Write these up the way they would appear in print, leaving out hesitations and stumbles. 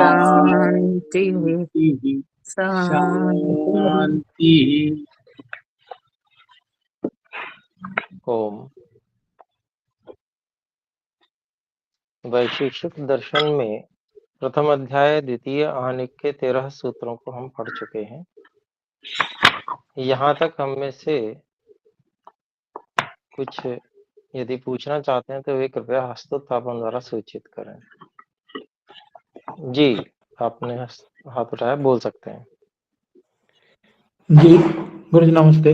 शान्तिः शान्तिः शान्तिः। शान्तिः। ओम। वैशेषिक दर्शन में प्रथम अध्याय द्वितीय आनिक के 13 सूत्रों को हम पढ़ चुके हैं। यहाँ तक हम में से कुछ यदि पूछना चाहते हैं तो वे कृपया हस्तोत्थापन द्वारा सूचित करें। जी, आपने हाथ उठाया, बोल सकते हैं। जी गुरु जी नमस्ते।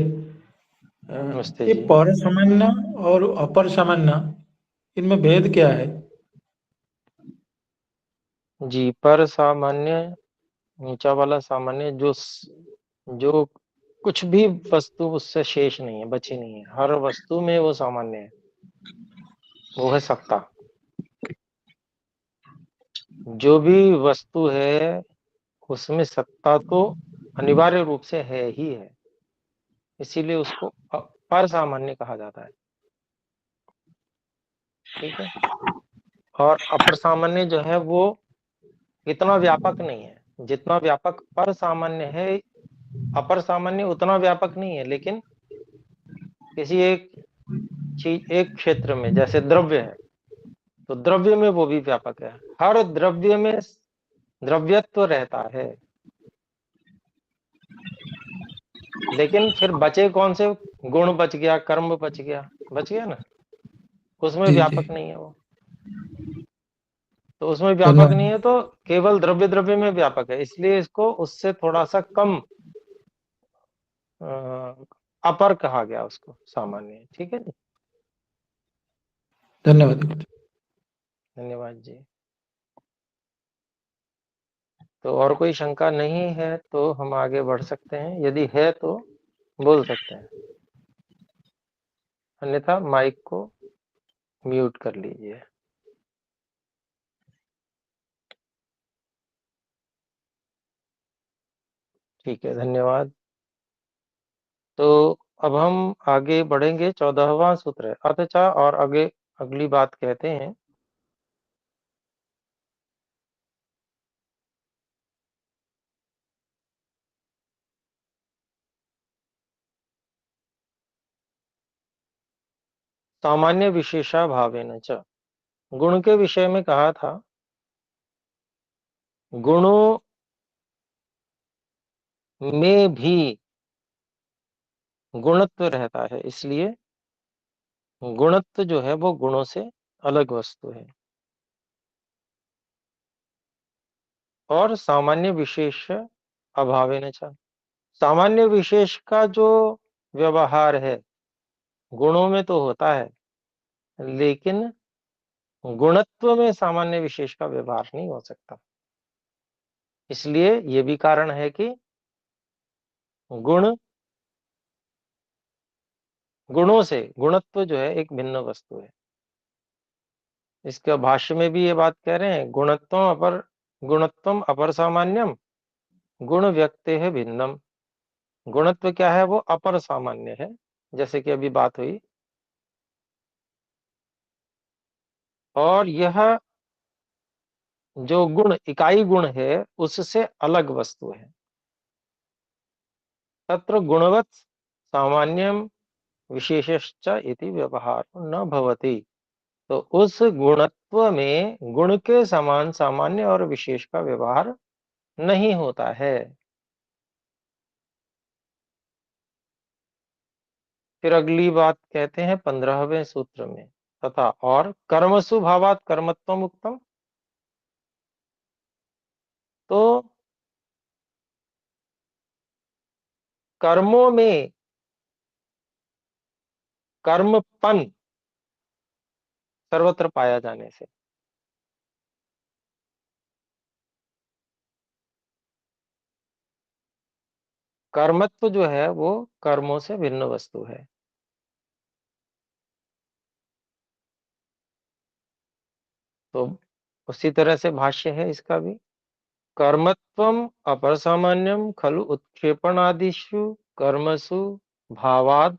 नमस्ते ये जी। पर सामान्य और अपर सामान्य, इनमें भेद क्या है? जी, पर सामान्य, ऊंचा वाला सामान्य, जो कुछ भी वस्तु उससे शेष नहीं है, बची नहीं है, हर वस्तु में वो सामान्य है, वो है सत्ता। जो भी वस्तु है उसमें सत्ता तो अनिवार्य रूप से है ही है, इसीलिए उसको पर सामान्य कहा जाता है। ठीक है। और अपर सामान्य जो है वो इतना व्यापक नहीं है, जितना व्यापक पर सामान्य है, अपर सामान्य उतना व्यापक नहीं है, लेकिन किसी एक चीज, एक क्षेत्र में, जैसे द्रव्य है तो द्रव्य में वो भी व्यापक है, हर द्रव्य में द्रव्यत्व रहता है। लेकिन फिर बचे कौन से? गुण बच गया, कर्म बच गया ना, उसमें जी जी व्यापक नहीं है वो। तो उसमें व्यापक नहीं धन्यवाद। है तो केवल द्रव्य में व्यापक है, इसलिए इसको उससे थोड़ा सा कम अपर कहा गया, उसको सामान्य। ठीक है जी, धन्यवाद। धन्यवाद जी। तो और कोई शंका नहीं है तो हम आगे बढ़ सकते हैं, यदि है तो बोल सकते हैं, अन्यथा माइक को म्यूट कर लीजिए। ठीक है, धन्यवाद। तो अब हम आगे बढ़ेंगे। 14वां सूत्र है अथचा, और आगे अगली बात कहते हैं। सामान्य विशेषा भावेन च, गुण के विषय में कहा था, गुणों में भी गुणत्व रहता है, इसलिए गुणत्व जो है वो गुणों से अलग वस्तु है। और सामान्य विशेष अभावेन च, सामान्य विशेष का जो व्यवहार है गुणों में तो होता है, लेकिन गुणत्व में सामान्य विशेष का व्यवहार नहीं हो सकता। इसलिए ये भी कारण है कि गुणों से गुणत्व जो है एक भिन्न वस्तु है। इसके भाष्य में भी ये बात कह रहे हैं, गुणत्वम अपर सामान्यम गुण व्यक्ते है भिन्नम। गुणत्व क्या है? वो अपर सामान्य है, जैसे कि अभी बात हुई। और यह जो गुण, इकाई गुण है, उससे अलग वस्तु है। तत्र गुणवत् सामान्यम विशेषश्च इति व्यवहार न भवति। तो उस गुणत्व में गुण के समान सामान्य और विशेष का व्यवहार नहीं होता है। फिर अगली बात कहते हैं 15वें सूत्र में, तथा और कर्मसु भावात कर्मत्वम उक्तम। तो कर्मों में कर्मपन सर्वत्र पाया जाने से, कर्मत्व जो है वो कर्मों से भिन्न वस्तु है। तो उसी तरह से भाष्य है इसका भी, कर्मत्वम अपर सामान्यम खलु उत्क्षेपणादिषु कर्मसु भावाद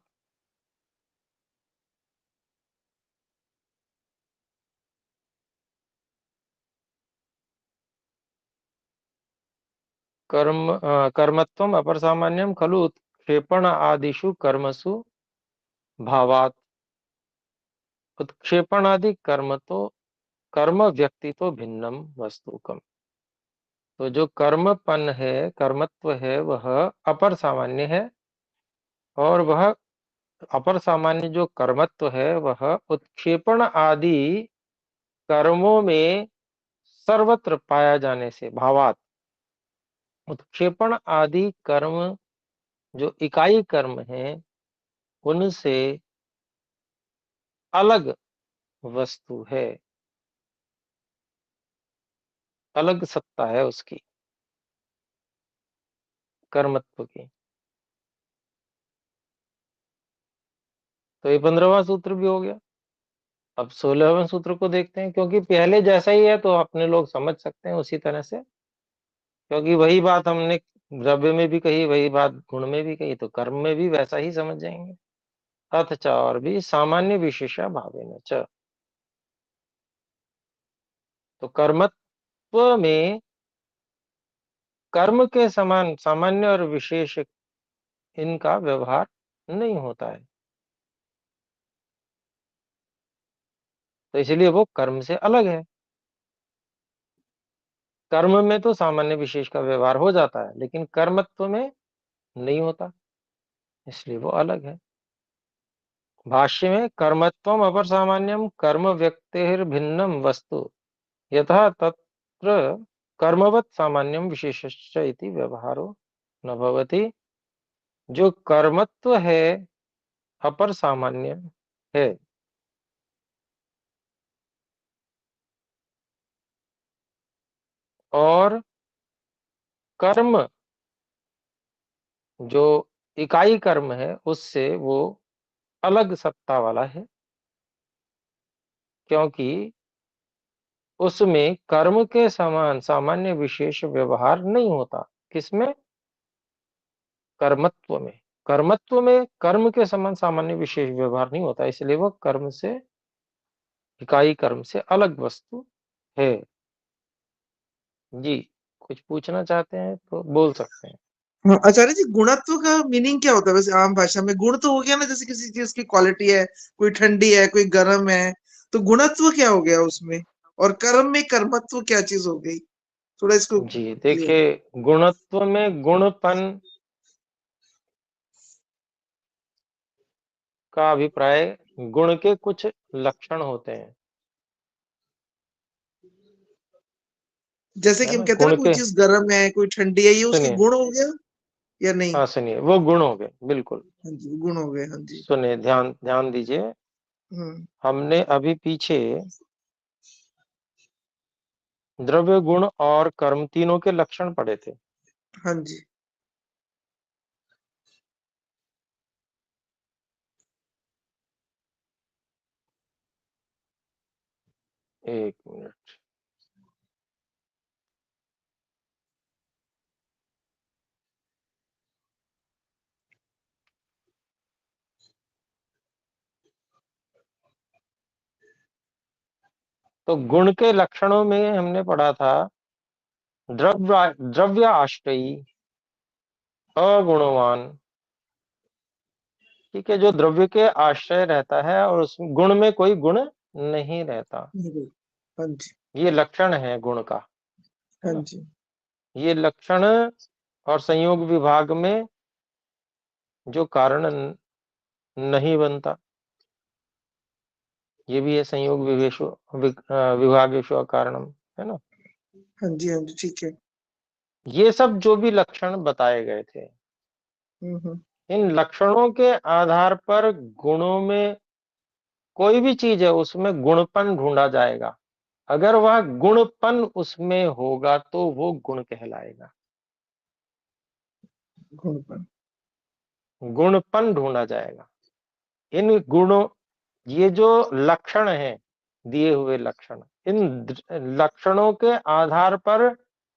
कर्मत्वम अपर सामान्यम खलु उत्क्षेपण आदिषु कर्मसु भावात। उत्क्षेपण आदि कर्म व्यक्ति तो भिन्नम वस्तुकम। तो जो कर्मपन है, कर्मत्व है, वह अपर सामान्य है, और वह अपर सामान्य जो कर्मत्व है वह उत्क्षेपण आदि कर्मों में सर्वत्र पाया जाने से भावात। उत्क्षेपण आदि कर्म जो इकाई कर्म है उनसे अलग वस्तु है, अलग सत्ता है उसकी, कर्मत्व की। तो ये 15वां सूत्र भी हो गया। अब 16वें सूत्र को देखते हैं, क्योंकि पहले जैसा ही है तो अपने लोग समझ सकते हैं उसी तरह से, क्योंकि वही बात हमने द्रव्य में भी कही, वही बात गुण में भी कही, तो कर्म में भी वैसा ही समझ जाएंगे। अथ च और भी सामान्य विशेषा भावेन च। तो कर्मत्व में कर्म के समान सामान्य और विशेष इनका व्यवहार नहीं होता है, तो इसलिए वो कर्म से अलग है। कर्म में तो सामान्य विशेष का व्यवहार हो जाता है, लेकिन कर्मत्व में नहीं होता, इसलिए वो अलग है। भाष्य में कर्मत्वम अपर सामान्यम कर्म व्यक्तिर्भिन्नम वस्तु यथा तत्र कर्मवत सामान्यम विशेषश्च इति व्यवहारो न भवति। जो कर्मत्व है अपर सामान्य है, और कर्म जो इकाई कर्म है उससे वो अलग सत्ता वाला है, क्योंकि उसमें कर्म के समान सामान्य विशेष व्यवहार नहीं होता। किसमें? कर्मत्व में। कर्मत्व में कर्म के समान सामान्य विशेष व्यवहार नहीं होता, इसलिए वह कर्म से, इकाई कर्म से अलग वस्तु है। जी, कुछ पूछना चाहते हैं तो बोल सकते हैं। हाँ, आचार्य जी, गुणत्व का मीनिंग क्या होता है वैसे आम भाषा में? गुण तो हो गया ना, जैसे किसी चीज की क्वालिटी है, कोई ठंडी है, कोई गर्म है, तो गुणत्व क्या हो गया उसमें? और कर्म में कर्मत्व क्या चीज हो गई? थोड़ा इसको जी क्लियर। देखिए, गुणत्व में गुणपन का अभिप्राय, गुण के कुछ लक्षण होते हैं, जैसे है कि हम ना? कहते हैं गुण ना, कोई के, चीज गर्म है, कोई ठंडी है, ये उसके सुनिए, गुण हो गया या नहीं? हाँ सुनिए, वो गुण हो गए, बिल्कुल। हाँ जी, गुण हो गए, हाँ जी। सुनिए, ध्यान ध्यान दीजिए। हम्म। हमने अभी पीछे द्रव्य, गुण और कर्म तीनों के लक्षण पढ़े थे। हाँ जी। एक मिनट। तो गुण के लक्षणों में हमने पढ़ा था द्रव्य आश्रयी, अगुणवान। ठीक है, जो द्रव्य के आश्रय रहता है और उस गुण में कोई गुण नहीं रहता, हाँ जी। ये लक्षण है गुण का, है हाँ ना? जी। ये लक्षण और संयोग विभाग में जो कारण नहीं बनता, ये भी है संयोग विभागेषु कारणम, है ना? हाँ जी। हाँ जी, ठीक है। ये सब जो भी लक्षण बताए गए थे, हम्म। इन लक्षणों के आधार पर गुणों में कोई भी चीज है उसमें गुणपन ढूंढा जाएगा। अगर वह गुणपन उसमें होगा तो वो गुण कहलाएगा। गुणपन। गुणपन ढूंढा जाएगा। इन गुणों, ये जो लक्षण हैं, दिए हुए लक्षण, इन लक्षणों के आधार पर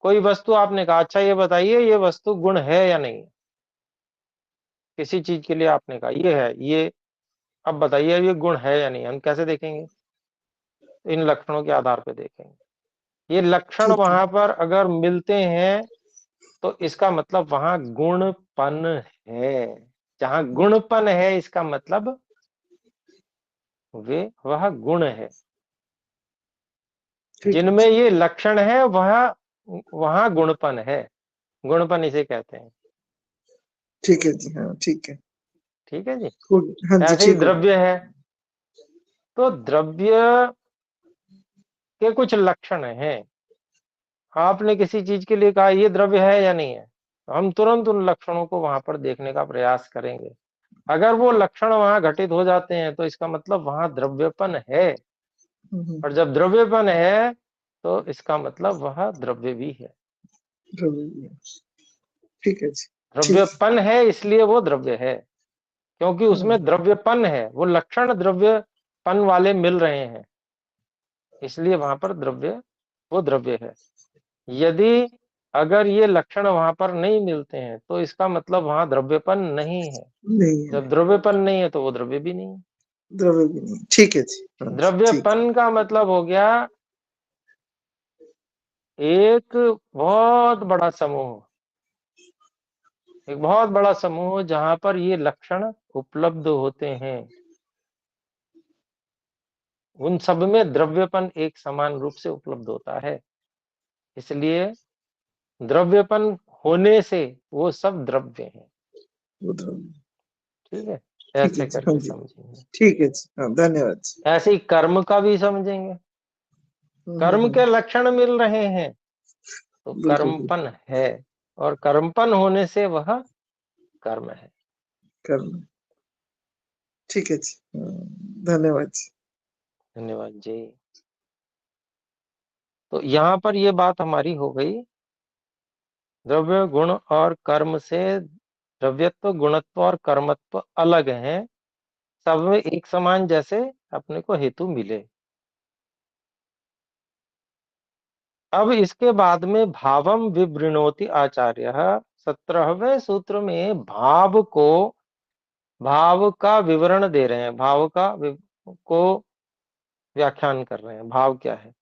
कोई वस्तु आपने कहा, अच्छा ये बताइए ये वस्तु गुण है या नहीं? किसी चीज के लिए आपने कहा ये है, ये अब बताइए ये गुण है या नहीं? हम कैसे देखेंगे? इन लक्षणों के आधार पर देखेंगे। ये लक्षण ठीक है। वहां पर अगर मिलते हैं तो इसका मतलब वहां गुणपन है। जहां गुणपन है इसका मतलब वह गुण है। ठीक है जिनमें ये लक्षण है वहां गुणपन है। गुणपन इसे कहते हैं। ठीक है जी, हाँ ठीक है, ठीक है जी। हाँ जी ऐसे ही ठीक हो गया। द्रव्य है, तो द्रव्य के कुछ लक्षण हैं। आपने किसी चीज के लिए कहा ये द्रव्य है या नहीं है, तो हम तुरंत उन लक्षणों को वहां पर देखने का प्रयास करेंगे। अगर वो लक्षण वहां घटित हो जाते हैं तो इसका मतलब वहां द्रव्यपन है। और जब द्रव्यपन है तो इसका मतलब वह द्रव्य भी है। ठीक है जी, ठीक है। द्रव्यपन है इसलिए वो द्रव्य है, क्योंकि उसमें द्रव्यपन है, वो लक्षण द्रव्यपन वाले मिल रहे हैं, इसलिए वहां पर वो द्रव्य है। यदि अगर ये लक्षण वहां पर नहीं मिलते हैं तो इसका मतलब वहां द्रव्यपन नहीं है। नहीं है, जब द्रव्यपन नहीं है तो वो द्रव्य भी नहीं है। द्रव्य भी नहीं, ठीक है जी, हाँ जी, ठीक है। द्रव्यपन का मतलब हो गया एक बहुत बड़ा समूह, एक बहुत बड़ा समूह जहां पर ये लक्षण उपलब्ध होते हैं, उन सब में द्रव्यपन एक समान रूप से उपलब्ध होता है। इसलिए द्रव्यपन होने से वो सब द्रव्य हैं। वो द्रव्य, ठीक है, ठीक है ऐसे जी, हाँ करके जी, समझेंगे। ठीक है जी, हाँ धन्यवाद जी। ऐसे ही कर्म का भी समझेंगे। कर्म के लक्षण मिल रहे हैं तो बिल्कुल बिल्कुल, कर्मपन है, और कर्मपन होने से वह कर्म है। करना, ठीक है जी, हाँ, धन्यवाद जी। धन्यवाद जी। तो यहाँ पर ये बात हमारी हो गई, द्रव्य गुण और कर्म से द्रव्यत्व गुणत्व और कर्मत्व अलग हैं, सब में एक समान जैसे अपने को हेतु मिले। अब इसके बाद में भावम विवृणोति आचार्य, 17वें सूत्र में भाव का विवरण दे रहे हैं, भाव को व्याख्यान कर रहे हैं। भाव क्या है?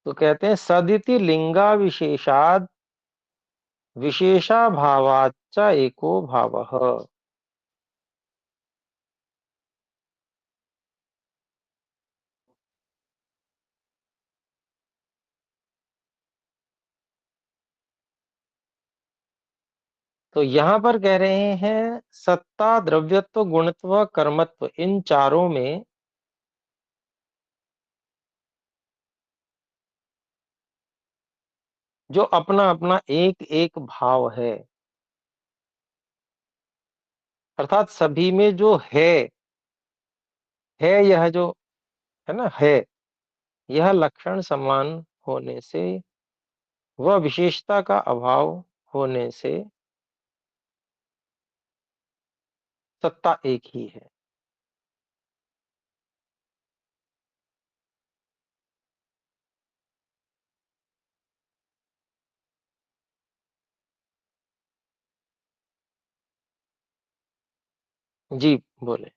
तो कहते हैं सदिति लिंगा विशेषाद विशेषा भावाच्च एको भावः। तो यहां पर कह रहे हैं सत्ता, द्रव्यत्व, गुणत्व, कर्मत्व, इन चारों में जो अपना अपना एक एक भाव है, अर्थात सभी में जो है यह जो है ना, है यह लक्षण समान होने से, वह विशेषता का अभाव होने से सत्ता एक ही है। जी बोले।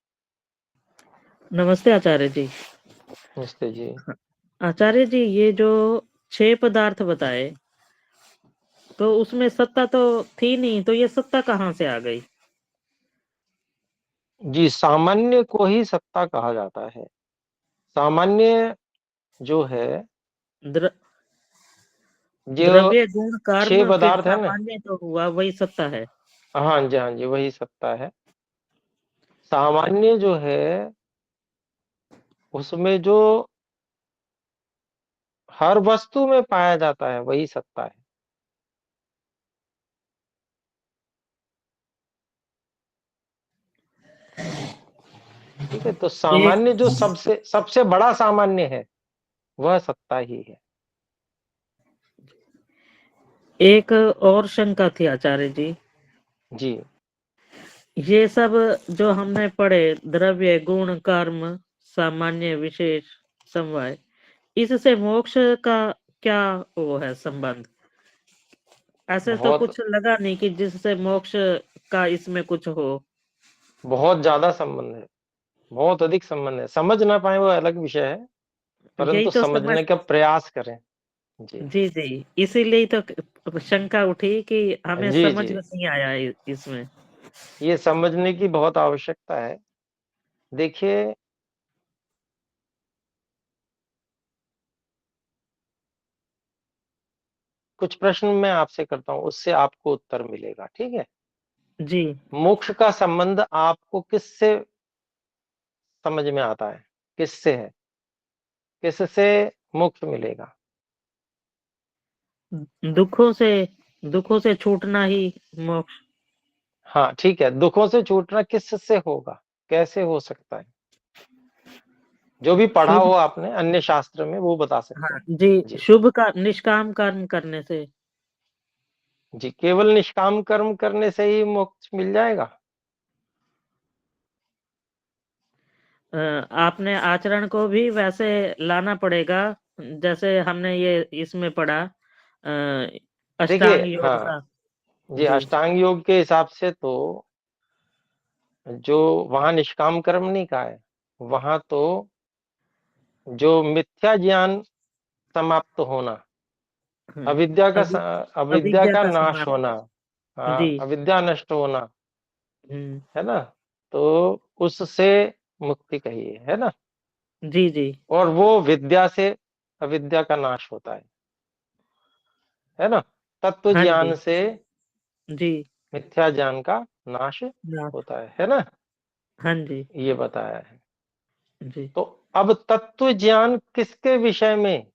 नमस्ते आचार्य जी। नमस्ते जी। आचार्य जी, ये जो 6 पदार्थ बताए, तो उसमें सत्ता तो थी नहीं, तो ये सत्ता कहाँ से आ गई? जी, सामान्य को ही सत्ता कहा जाता है। सामान्य जो है, द्र, जो द्रव्य गुण 6 कर्म फिर पदार्थ है ना, सामान्य तो हुआ, वही सत्ता है। हाँ जी हाँ जी, वही सत्ता है। सामान्य जो है उसमें जो हर वस्तु में पाया जाता है वही सत्ता है। ठीक है, तो एक सामान्य जो सबसे सबसे बड़ा सामान्य है वह सत्ता ही है। एक और शंका थी आचार्य जी। जी ये सब जो हमने पढ़े, द्रव्य गुण कर्म सामान्य विशेष समवाय, इससे मोक्ष का क्या वो है संबंध? ऐसे तो बहुत कुछ लगा नहीं कि जिससे मोक्ष का इसमें कुछ हो। बहुत ज्यादा संबंध है, बहुत अधिक संबंध है। समझ ना पाए वो अलग विषय है, परंतु यही तो समझ समझने का प्रयास करें। जी जी इसीलिए तो शंका उठी कि हमें जी समझ जी, में नहीं आया इसमें। ये समझने की बहुत आवश्यकता है। देखिए, कुछ प्रश्न मैं आपसे करता हूँ, उससे आपको उत्तर मिलेगा, ठीक है? जी मोक्ष का संबंध आपको किससे समझ में आता है? किससे है? किससे मोक्ष मिलेगा? दुखों से छूटना ही मोक्ष। हाँ, ठीक है। दुखों से छूटना किससे होगा? कैसे हो सकता है? जो भी पढ़ा शुभ हो आपने अन्य शास्त्र में वो बता सकते हाँ हैं। जी, जी, शुभ का निष्काम कर्म करने से। जी, केवल निष्काम कर्म करने से ही मोक्ष मिल जाएगा? आपने आचरण को भी वैसे लाना पड़ेगा, जैसे हमने ये इसमें पढ़ा देखिए, अष्टांग योग हाँ, का। जी, जी अष्टांग योग के हिसाब से तो जो वहाँ निष्काम कर्म नहीं कहा है, वहाँ तो जो मिथ्या ज्ञान समाप्त होना, हाँ, अविद्या का अवि अविद्या अविद्या का का नाश समाप्त। होना, जी हाँ, अविद्या नष्ट होना, हम्म, है ना? तो उससे मुक्ति कही है ना? जी जी और वो विद्या से अविद्या का नाश होता है ना? तत्व हाँ ज्ञान जी से जी मिथ्या ज्ञान का नाश नाथ, होता है ना? हाँ जी ये बताया है। जी तो अब तत्व ज्ञान किसके विषय में?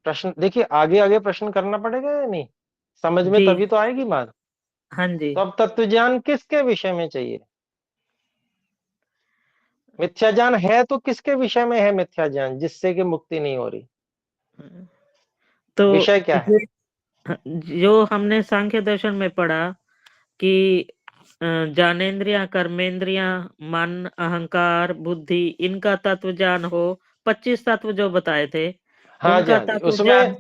प्रश्न देखिए, आगे आगे प्रश्न करना पड़ेगा या नहीं? समझ में जी तभी तो आएगी बात। हाँ जी। तो अब तत्व ज्ञान किसके विषय में चाहिए? मिथ्या ज्ञान है तो किसके विषय में है मिथ्या ज्ञान जिससे कि मुक्ति नहीं हो रही? तो विषय क्या है? ये जो हमने सांख्य दर्शन में पढ़ा कि ज्ञानेन्द्रियां, कर्मेंद्रियां, मन, अहंकार, बुद्धि, इनका तत्व ज्ञान हो। 25 तत्व जो बताए थे, हाँ जी, उनका हाँ जी, तत्व उसमें ज्ञान।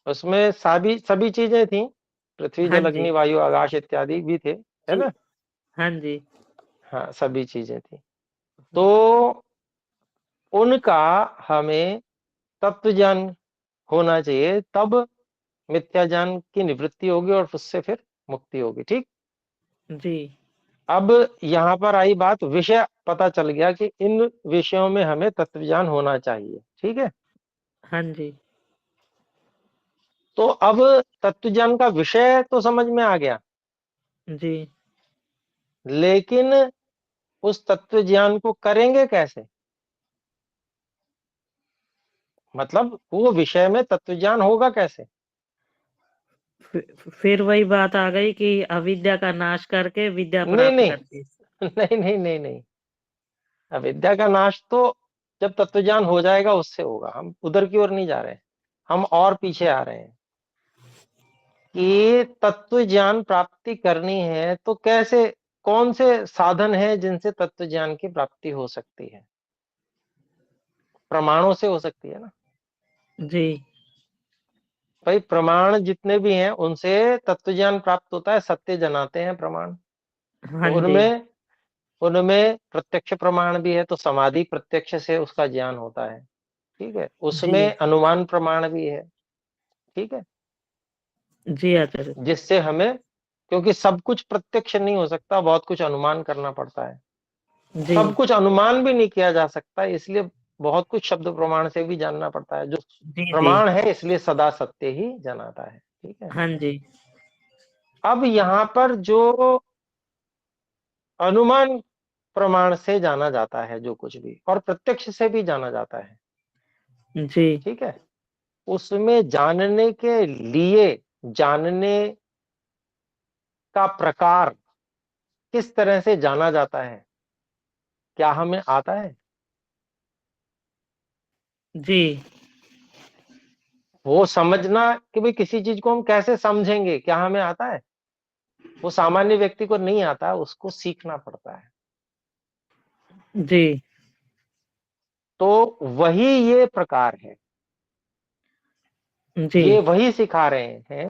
उसमें सभी सभी चीजें थी। पृथ्वी, हाँ जल, जी अग्नि, वायु, आकाश इत्यादि भी थे, है जी ना? हाँ जी हाँ, सभी चीजें थी। तो उनका हमें तत्व ज्ञान होना चाहिए, तब मिथ्या ज्ञान की निवृत्ति होगी और उससे फिर मुक्ति होगी, ठीक? जी अब यहाँ पर आई बात, विषय पता चल गया कि इन विषयों में हमें तत्व ज्ञान होना चाहिए, ठीक है? हाँ जी तो अब तत्व ज्ञान का विषय तो समझ में आ गया, जी लेकिन उस तत्व ज्ञान को करेंगे कैसे? मतलब वो विषय में तत्व ज्ञान होगा कैसे? फिर वही बात आ गई कि अविद्या का नाश करके विद्या नहीं प्राप्त नहीं, करती। नहीं नहीं नहीं नहीं, अविद्या का नाश तो जब तत्व ज्ञान हो जाएगा उससे होगा। हम उधर की ओर नहीं जा रहे हैं, हम और पीछे आ रहे हैं कि तत्व ज्ञान प्राप्ति करनी है तो कैसे, कौन से साधन है जिनसे तत्व ज्ञान की प्राप्ति हो सकती है? प्रमाणों से हो सकती है ना? जी भाई, प्रमाण जितने भी हैं उनसे तत्व ज्ञान प्राप्त होता है, सत्य जनाते हैं प्रमाण। हाँ तो जी उनमें उनमें प्रत्यक्ष प्रमाण भी है, तो समाधि प्रत्यक्ष से उसका ज्ञान होता है, ठीक है? जी उसमें अनुमान प्रमाण भी है, ठीक है? जी आचार्य जिससे हमें, क्योंकि सब कुछ प्रत्यक्ष नहीं हो सकता, बहुत कुछ अनुमान करना पड़ता है। जी सब कुछ अनुमान भी नहीं किया जा सकता, इसलिए बहुत कुछ शब्द प्रमाण से भी जानना पड़ता है। जो जी जी प्रमाण है इसलिए सदा सत्य ही जनाता है, ठीक है? हाँ जी अब यहाँ पर जो अनुमान प्रमाण से जाना जाता है जो कुछ भी, और प्रत्यक्ष से भी जाना जाता है, जी ठीक है? उसमें जानने के लिए, जानने का प्रकार किस तरह से जाना जाता है, क्या हमें आता है? जी वो समझना कि भाई किसी चीज को हम कैसे समझेंगे, क्या हमें आता है? वो सामान्य व्यक्ति को नहीं आता, उसको सीखना पड़ता है। जी तो वही ये प्रकार है, जी ये वही सिखा रहे हैं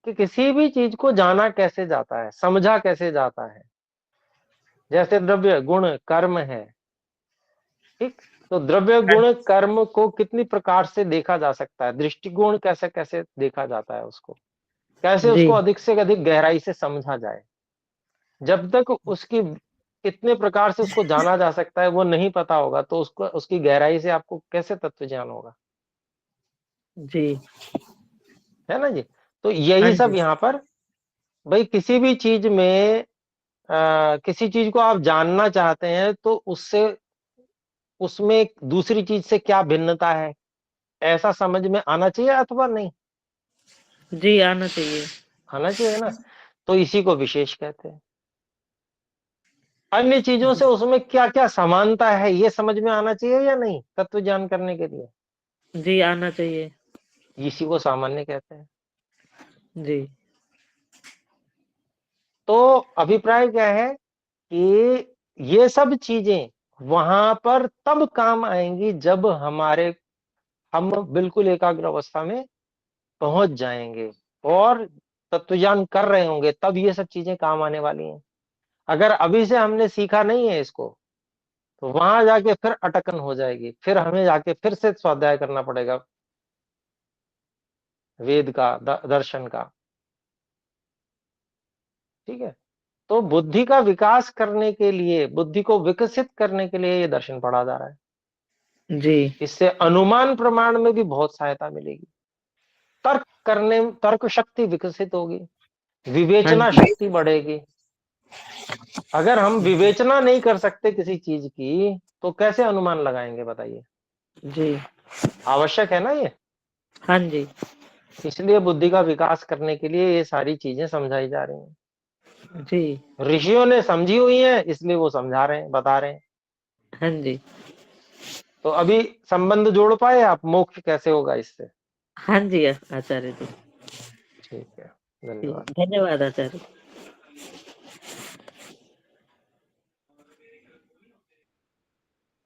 कि किसी भी चीज को जाना कैसे जाता है, समझा कैसे जाता है। जैसे द्रव्य, गुण, कर्म है, ठीक? तो द्रव्य गुण कर्म को कितनी प्रकार से देखा जा सकता है, दृष्टिकोण कैसे कैसे देखा जाता है उसको, कैसे जी उसको अधिक से अधिक गहराई से समझा जाए। जब तक उसकी कितने प्रकार से उसको जाना जा सकता है वो नहीं पता होगा, तो उसको उसकी गहराई से आपको कैसे तत्व ज्ञान होगा, जी है ना जी। तो हाँ यही सब जी यहाँ पर, भाई किसी भी चीज में किसी चीज को आप जानना चाहते हैं तो उससे उसमें एक दूसरी चीज से क्या भिन्नता है, ऐसा समझ में आना चाहिए अथवा नहीं जी आना चाहिए। आना चाहिए ना। तो इसी को विशेष कहते हैं। अन्य चीजों से उसमें क्या क्या समानता है ये समझ में आना चाहिए या नहीं, तत्व ज्ञान करने के लिए, जी आना चाहिए। इसी को सामान्य कहते हैं। जी तो अभिप्राय क्या है कि ये सब चीजें वहां पर तब काम आएंगी जब हम बिल्कुल एकाग्र अवस्था में पहुंच जाएंगे और तत्वज्ञान कर रहे होंगे, तब ये सब चीजें काम आने वाली हैं। अगर अभी से हमने सीखा नहीं है इसको, तो वहां जाके फिर अटकन हो जाएगी, फिर हमें जाके फिर से स्वाध्याय करना पड़ेगा वेद का, दर्शन का। ठीक है। तो बुद्धि का विकास करने के लिए, बुद्धि को विकसित करने के लिए ये दर्शन पढ़ा जा रहा है। जी इससे अनुमान प्रमाण में भी बहुत सहायता मिलेगी, तर्क शक्ति विकसित होगी, हाँ विवेचना जी शक्ति बढ़ेगी। अगर हम विवेचना नहीं कर सकते किसी चीज की, तो कैसे अनुमान लगाएंगे बताइए। जी आवश्यक है ना ये। हाँ जी इसलिए बुद्धि का विकास करने के लिए ये सारी चीजें समझाई जा रही हैं। जी ऋषियों ने समझी हुई हैं, इसलिए वो समझा रहे हैं, बता रहे हैं। हाँ जी तो अभी संबंध जोड़ पाए आप, मोक्ष कैसे होगा इससे। हाँ जी आचार्य जी। ठीक है, जी धन्यवाद। धन्यवाद आचार्य।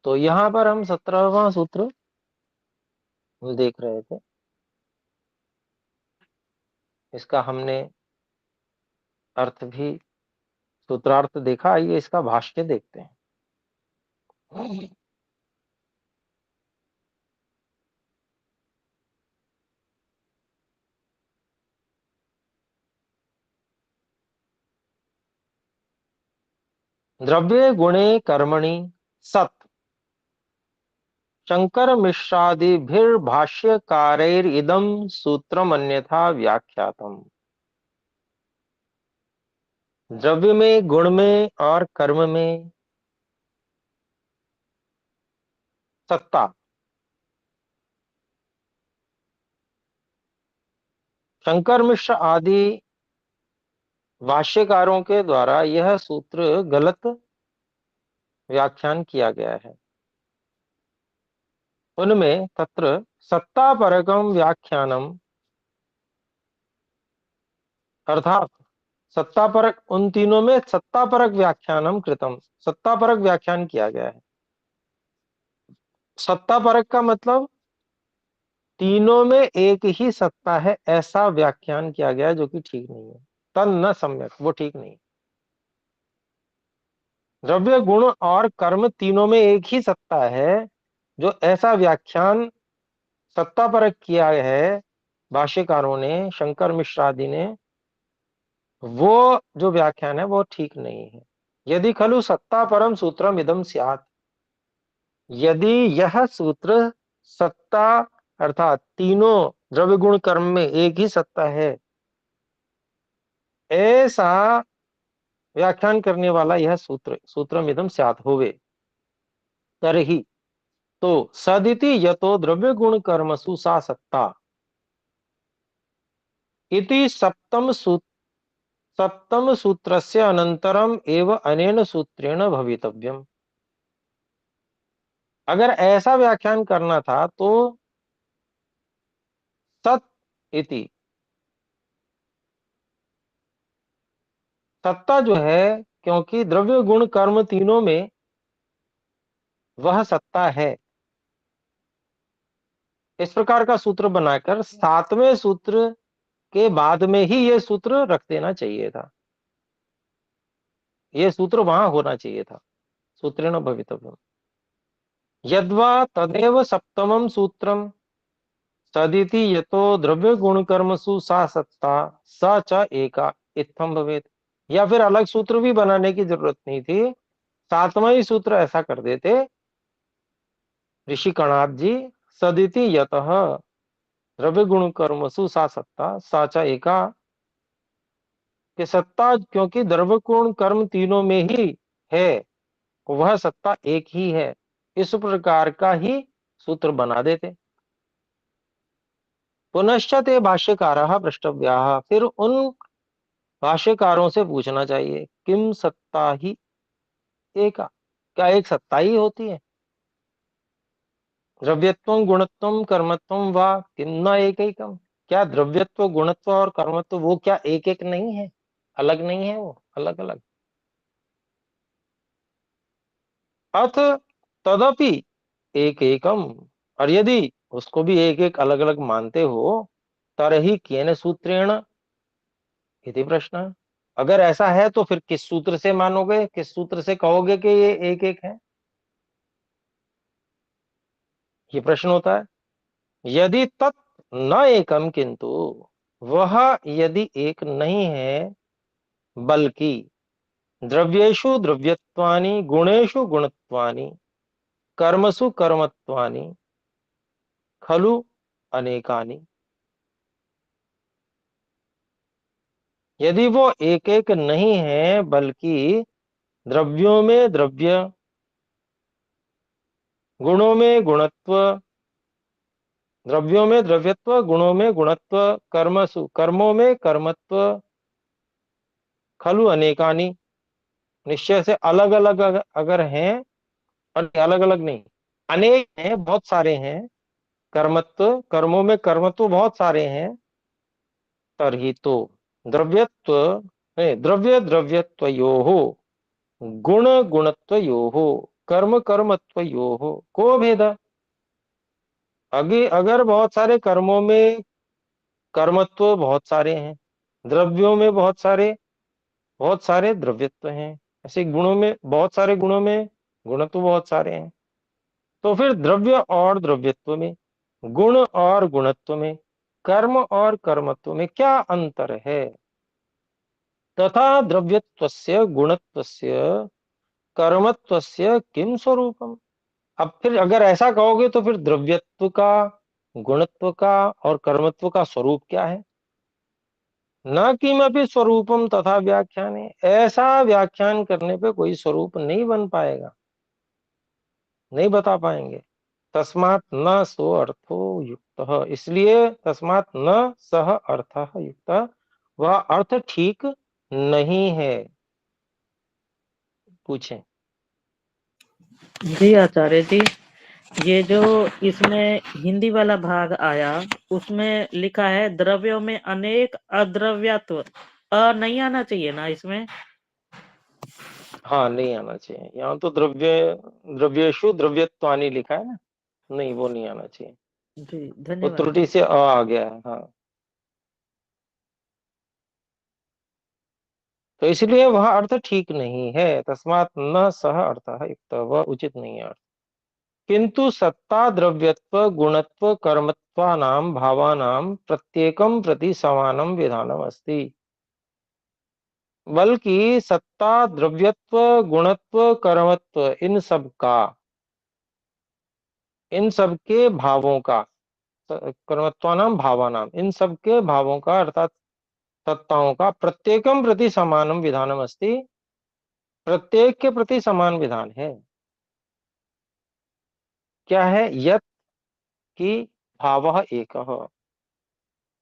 तो यहाँ पर हम 17वां सूत्र देख रहे थे। इसका हमने अर्थ भी, सूत्रार्थ देखा, आइए इसका भाष्य देखते हैं। द्रव्ये गुणे कर्मणि सत् शंकर मिश्रादिभिर्भाष्यकारैरिदं सूत्रमन्यथा व्याख्यातम्। द्रव्य में, गुण में और कर्म में सत्ता, शंकर मिश्र आदि भाष्यकारों के द्वारा यह सूत्र गलत व्याख्यान किया गया है। उनमें तत्र सत्तापरकम व्याख्यानम, अर्थात सत्तापरक, उन तीनों में सत्तापरक व्याख्यानम कृतम, सत्तापरक व्याख्यान किया गया है। सत्तापरक का मतलब तीनों में एक ही सत्ता है, ऐसा व्याख्यान किया गया है, जो कि ठीक नहीं है। तन न सम्यक, वो ठीक नहीं। द्रव्य, गुण और कर्म तीनों में एक ही सत्ता है, जो ऐसा व्याख्यान सत्तापरक किया है भाष्यकारों ने, शंकर मिश्र आदि ने, वो जो व्याख्यान है वो ठीक नहीं है। यदि खलु सत्ता परम सूत्रम इदम स्यात्, यदि यह सूत्र सत्ता अर्थात तीनों द्रव्य गुण कर्म में एक ही सत्ता है, ऐसा व्याख्यान करने वाला यह सूत्रम इदम स्यात् होवे, तरहि तो सदिति यतो द्रव्य गुण कर्मसु सा सत्ता इति सप्तम सूत्रस्य अनंतरम एव अनेन सूत्रेण भवितव्यम। अगर ऐसा व्याख्यान करना था तो सत इति, सत्ता जो है, क्योंकि द्रव्य गुण कर्म तीनों में वह सत्ता है, इस प्रकार का सूत्र बनाकर 7वें सूत्र के बाद में ही यह सूत्र रख देना चाहिए था। यह सूत्र वहां होना चाहिए था, सूत्रेण भवितव्यम। यद्वा तदेव सप्तमं सूत्रम सदिति यतो द्रव्य गुण कर्मसु सा सत्ता स च एका इत्थम भवेत्। या फिर अलग सूत्र भी बनाने की जरूरत नहीं थी, सातवां ही सूत्र ऐसा कर देते ऋषि कणाद जी। सदिति यतः द्रव्य गुण कर्मसु सा सत्ता सा च एका, कि सत्ता क्योंकि द्रव्य गुण कर्म तीनों में ही है, वह सत्ता एक ही है, इस प्रकार का ही सूत्र बना देते। पुनश्च ते भाष्यकारः प्रष्टव्याः, फिर उन भाष्यकारों से पूछना चाहिए, किम सत्ता ही एका, क्या एक सत्ता ही होती है? द्रव्यत्वं गुणत्वं कर्मत्वं वा किम न एकैकम, क्या द्रव्यत्व गुणत्व और कर्मत्व वो क्या एक एक नहीं है, अलग नहीं है, वो अलग अलग। अथ तदपि एक एकम, और यदि उसको भी एक एक अलग अलग मानते हो, तरहि केन सूत्रेण इति प्रश्न। अगर ऐसा है तो फिर किस सूत्र से मानोगे, किस सूत्र से कहोगे कि ये एक एक है, ये प्रश्न होता है। यदि तत् न एकम, किंतु वह यदि एक नहीं है, बल्कि द्रव्येषु द्रव्यत्वानि गुणेषु गुणत्वानि कर्मसु कर्मत्वानि खलु अनेकानि, यदि वो एक एक नहीं है बल्कि द्रव्यों में द्रव्य, गुणों में गुणत्व, द्रव्यों में द्रव्यत्व, गुणों में गुणत्व, कर्मसु कर्मों में कर्मत्व, खलु अनेकानि, निश्चय से अलग अलग अगर हैं, और अलग अलग नहीं, अनेक हैं, बहुत सारे हैं, कर्मत्व कर्मों में कर्मत्व बहुत सारे हैं, तरही तो द्रव्यत्व द्रव्य द्रव्यत्वयोः गुण गुणत्वयोः कर्म कर्मत्वयोः को भेद। अगे अगर बहुत सारे कर्मों में कर्मत्व बहुत सारे हैं, द्रव्यों में बहुत सारे द्रव्यत्व हैं, ऐसे गुणों में बहुत सारे गुणों में गुणत्व बहुत सारे हैं, तो फिर द्रव्य और द्रव्यत्व में, गुण और गुणत्व में, कर्म और कर्मत्व में क्या अंतर है? तथा द्रव्यत्वस्य गुणत्वस्य कर्मत्वस्य किम स्वरूपम। अब फिर अगर ऐसा कहोगे तो फिर द्रव्यत्व का, गुणत्व का और कर्मत्व का स्वरूप क्या है? न किमपि स्वरूपम तथा व्याख्याने, ऐसा व्याख्यान करने पे कोई स्वरूप नहीं बन पाएगा, नहीं बता पाएंगे। तस्मात् न सो अर्थो युक्तः, इसलिए तस्मात् न सह अर्थः युक्तः, वह अर्थ ठीक नहीं है। पूछें। जी आचार्य जी, ये जो इसमें हिंदी वाला भाग आया, उसमें लिखा है द्रव्यों में अनेक अद्रव्यत्व, नहीं आना चाहिए ना इसमें? हाँ, नहीं आना चाहिए, यहाँ तो द्रव्येषु द्रव्यत्वानि लिखा है ना, नहीं वो नहीं आना चाहिए, जी वो धन्यवाद। त्रुटि से आ गया है। हाँ, तो इसलिए वह अर्थ ठीक नहीं है, तस्मात् न सह अर्थः युक्तः, वह उचित नहीं है अर्थ। किंतु सत्ता द्रव्यत्व गुणत्व कर्मत्वानां भावानां प्रत्येकं प्रति समानं विधानम् अस्ति, बल्कि सत्ता द्रव्यत्व गुणत्व कर्मत्व इन सब के भावों का, कर्मत्वानां भावानां इन सब के भावों का अर्थात सत्ताओं का प्रत्येकम प्रति समानम विधानम अस्ति, प्रत्येक के प्रति समान विधान है। क्या है? यत् कि भावः एकः,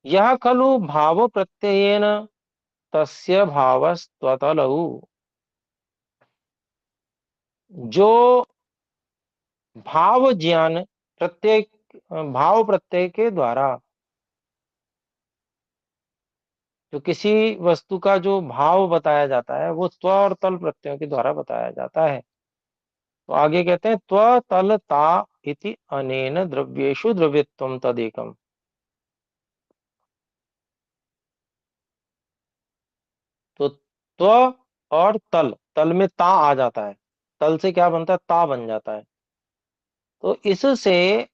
यह खलु भाव प्रत्ययेन तस्य भावस्त्वतलौ, जो भाव ज्ञान प्रत्येक भाव प्रत्यय के द्वारा, जो किसी वस्तु का जो भाव बताया जाता है वो त्व और तल प्रत्ययों के द्वारा बताया जाता है। तो आगे कहते हैं त्व तल ता इति अनेन द्रव्येषु द्रव्यत्वं तदेकम। तो त्व और तल, तल में ता आ जाता है, तल से क्या बनता है? ता बन जाता है। तो इससे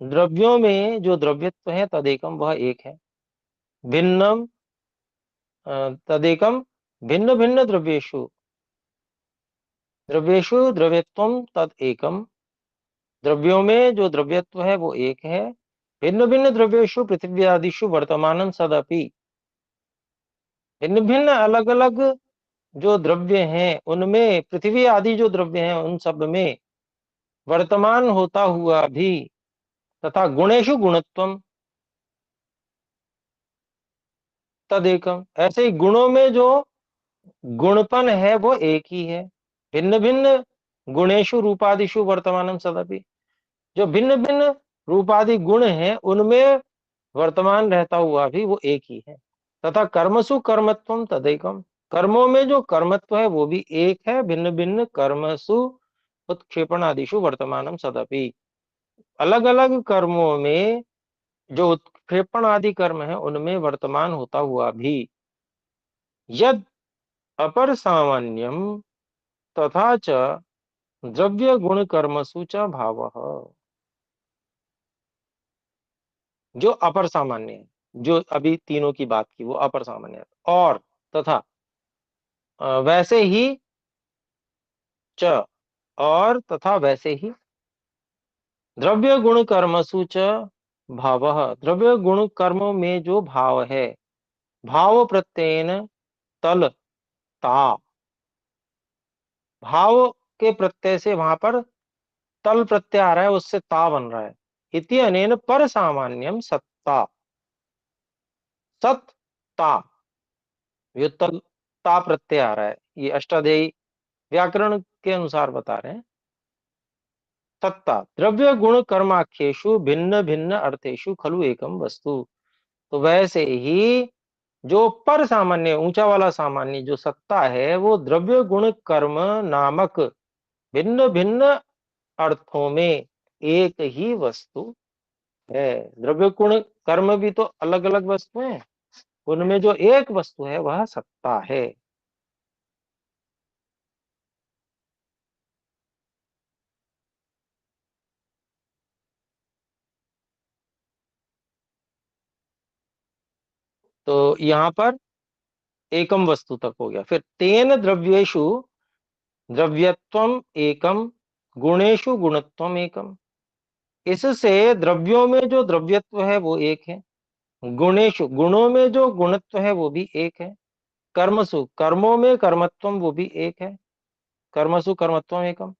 द्रव्यों में जो द्रव्यत्व है तदेकम वह एक है। भिन्नम तदेकम भिन्न भिन्न द्रव्येषु द्रव्येषु द्रव्यत्वम तद एकम। द्रव्यों में जो द्रव्यत्व है वो एक है। भिन्न भिन्न द्रव्येषु पृथ्वी आदिषु वर्तमानम सदपि। भिन्न भिन्न अलग अलग जो द्रव्य हैं उनमें पृथ्वी आदि जो द्रव्य हैं उन सब में वर्तमान होता हुआ भी तथा गुणेषु गुणत्वम तदेकम। ऐसे ही गुणों में जो गुणपन है वो एक ही है। भिन्न भिन्न गुणेषु रूपादिषु वर्तमानम सदपि। जो भिन्न भिन्न रूपादि गुण हैं उनमें वर्तमान रहता हुआ भी वो एक ही है। तथा कर्मसु कर्मत्वम तदेकम। कर्मों में जो कर्मत्व है वो भी एक है। भिन्न भिन्न कर्मसु उत्क्षेपण आदिषु वर्तमानम सदपि। अलग अलग कर्मों में जो उत्क्षेपण आदि कर्म है उनमें वर्तमान होता हुआ भी यद अपर सामान्यम तथा च द्रव्य गुण कर्मसु च भावः। जो अपर सामान्य है, जो अभी तीनों की बात की वो अपर सामान्य है। और तथा वैसे ही च और तथा वैसे ही द्रव्य गुण कर्मसु च भावः। द्रव्य गुण कर्मों में जो भाव है, भाव प्रत्ययन तल ता। भाव के प्रत्यय से वहां पर तल प्रत्यय आ रहा है, उससे ता बन रहा है। इति अनेन पर सामान्यम सत्ता। सत्ता ये तल ता प्रत्यय आ रहा है, ये अष्टाध्यायी व्याकरण के अनुसार बता रहे हैं। सत्ता द्रव्य गुण कर्माख्येषु भिन्न भिन्न अर्थेषु खलु एकम वस्तु। तो वैसे ही जो पर सामान्य ऊंचा वाला सामान्य जो सत्ता है वो द्रव्य गुण कर्म नामक भिन्न भिन्न अर्थों में एक ही वस्तु है। द्रव्य गुण कर्म भी तो अलग अलग वस्तुएं हैं, उनमें जो एक वस्तु है वह सत्ता है। तो यहां पर एकम वस्तु तक हो गया। फिर तेन द्रव्येषु द्रव्यत्वम एकम गुणेषु गुणत्वम एकम। इससे द्रव्यों में जो द्रव्यत्व है वो एक है। गुणेषु गुणों में जो गुणत्व है वो भी एक है। कर्मसु कर्मों में कर्मत्वम वो भी एक है। कर्मसु कर्मत्वम एकम।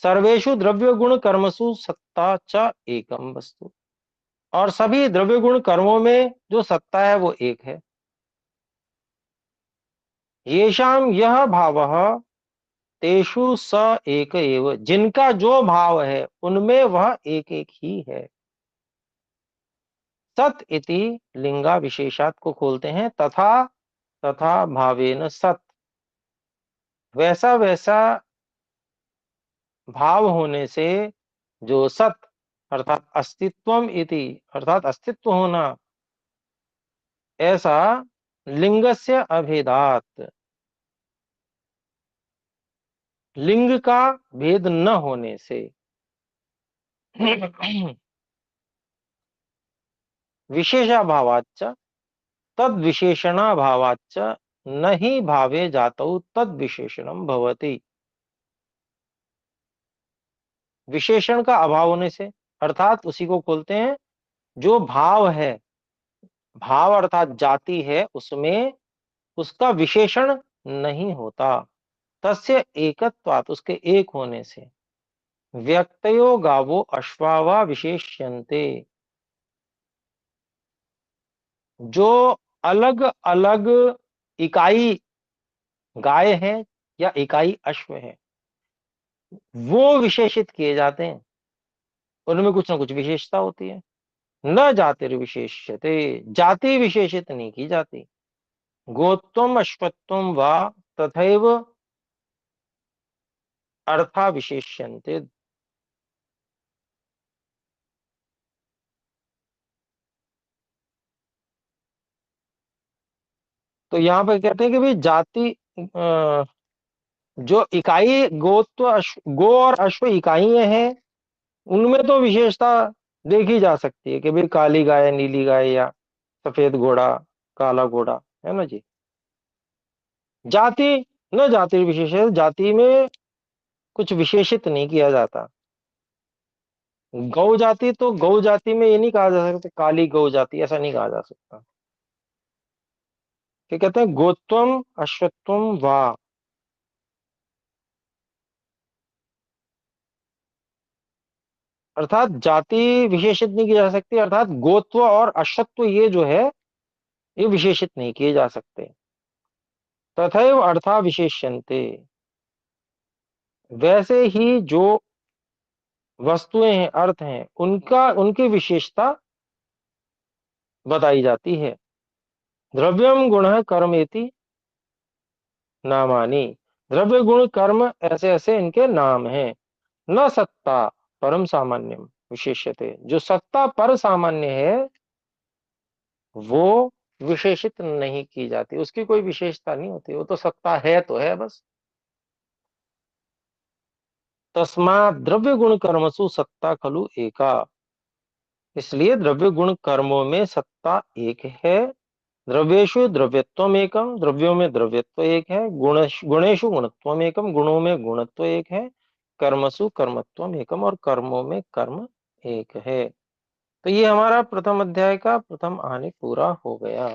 सर्वेषु द्रव्य गुण कर्मसु सत्ता च एकम वस्तु। और सभी द्रव्य गुण कर्मों में जो सत्ता है वो एक है। येषाम यह भावः तेषु स एक एव। जिनका जो भाव है उनमें वह एक एक ही है। सत इति लिंगा विशेषात को खोलते हैं। तथा तथा भावेन सत। वैसा वैसा भाव होने से जो सत अर्थात अस्तित्वम इति अर्थात अस्तित्व होना, ऐसा लिंगस्य अभेदात लिंग का भेद न होने से विशेषाभावाच्च तद विशेषणाभावाच्च न ही भावे जातौ तद विशेषणम भवति। विशेषण का अभाव होने से अर्थात उसी को खोलते हैं जो भाव है, भाव अर्थात जाति है, उसमें उसका विशेषण नहीं होता। तस्य एकत्वात् उसके एक होने से व्यक्तयो गावो अश्वावा विशेष्यन्ते। जो अलग अलग इकाई गाय है या इकाई अश्व है वो विशेषित किए जाते हैं। उनमें कुछ ना कुछ विशेषता होती है। न जातिर विशेष्यते, जाति विशेषित नहीं की जाती। गोत्वम अश्वत्वम वा तथैव अर्था विशेष्यन्ते। तो यहाँ पे कहते हैं कि भाई जाति जो इकाई गोत्व गो और अश्व इकाइयां हैं उनमें तो विशेषता देखी जा सकती है कि भाई काली गाय, नीली गाय या सफेद घोड़ा, काला घोड़ा, है ना जी। जाति न जाति विशेष है, जाति में कुछ विशेषित नहीं किया जाता। गौ जाति तो गौ जाति में ये नहीं कहा जा सकता काली गौ जाति, ऐसा नहीं कहा जा सकता। क्या कहते हैं, गोत्वम अश्वत्वम वा, अर्थात जाति विशेषित नहीं की जा सकती, अर्थात गोत्व और अश्वत्व ये जो है ये विशेषित नहीं किए जा सकते। तथैव अर्था विशेष्यन्ते, वैसे ही जो वस्तुएं हैं, अर्थ हैं, उनकी विशेषता बताई जाती है। द्रव्यम गुण कर्मेति नामानि, द्रव्य गुण कर्म ऐसे ऐसे इनके नाम हैं। न सत्ता परम सामान्यम विशेष्यते, जो सत्ता पर सामान्य है वो विशेषित नहीं की जाती, उसकी कोई विशेषता नहीं होती, वो तो सत्ता है तो है बस। तस्मात् द्रव्य गुण कर्मसु सत्ता खलु एका, इसलिए द्रव्य गुण कर्मों में सत्ता एक है। द्रव्येषु द्रव्यत्वम एकम, द्रव्यों में द्रव्यत्व एक है। गुणेषु गुणत्वम एकम, गुणों में गुणत्व एक है। कर्मसु कर्मत्वम एकम, और कर्मों में कर्म एक है। तो ये हमारा प्रथम अध्याय का प्रथम आने पूरा हो गया।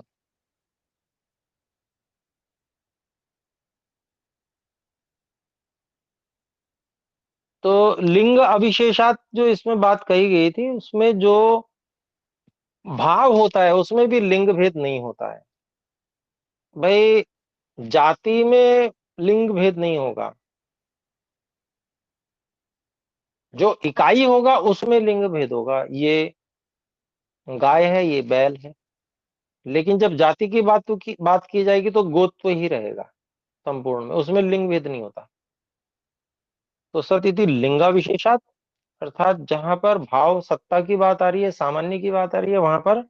तो लिंग अविशेषात जो इसमें बात कही गई थी, उसमें जो भाव होता है उसमें भी लिंग भेद नहीं होता है भाई। जाति में लिंग भेद नहीं होगा, जो इकाई होगा उसमें लिंग भेद होगा। ये गाय है, ये बैल है, लेकिन जब जाति की बात की जाएगी तो गोत्व ही रहेगा संपूर्ण में, उसमें लिंग भेद नहीं होता। तो सतिथि लिंगा विशेषात, अर्थात जहां पर भाव सत्ता की बात आ रही है, सामान्य की बात आ रही है, वहां पर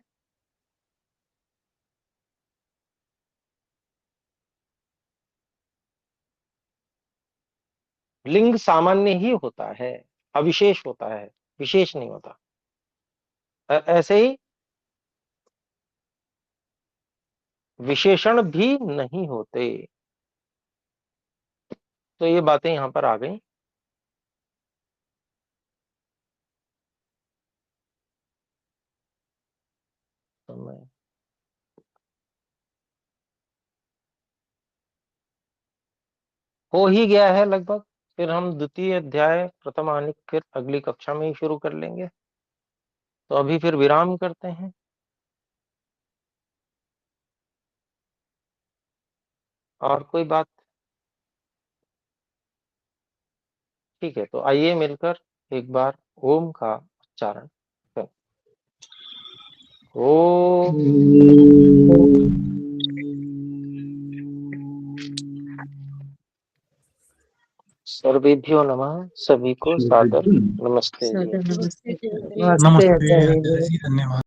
लिंग सामान्य ही होता है, अविशेष होता है, विशेष नहीं होता। ऐसे ही विशेषण भी नहीं होते। तो ये बातें यहां पर आ गई। समय हो ही गया है लगभग, फिर हम द्वितीय अध्याय प्रथम आने फिर अगली कक्षा में ही शुरू कर लेंगे। तो अभी फिर विराम करते हैं। और कोई बात? ठीक है, तो आइए मिलकर एक बार ओम का उच्चारण करें। ओम। सर्वेभ्यो नमः, सभी को सादर नमस्ते जी। नमस्ते। नमस्ते आचार्य जी, धन्यवाद।